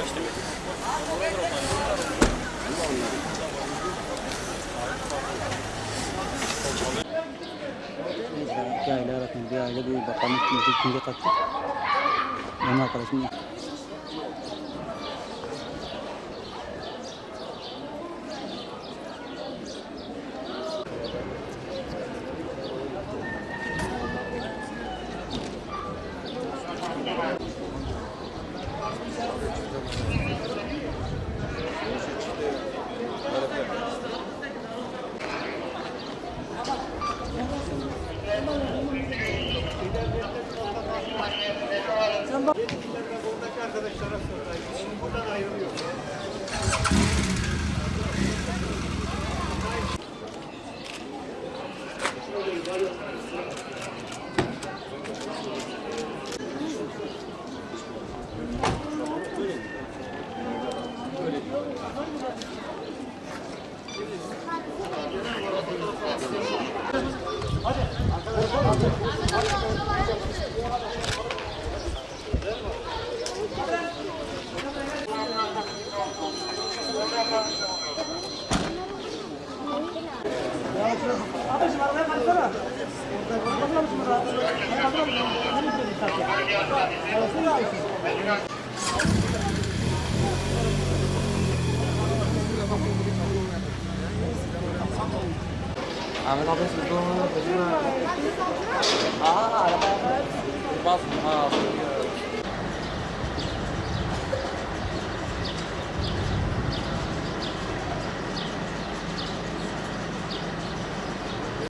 İki aile arasında bir aile bir bakanın kimse kaçtı. Benim arkadaşım arkadaşlara sorayım. Buradan ayrılıyor. Abiciğim arabaya baksana. Bakar mısın burada? Ahmet abi siz bunu araba bas.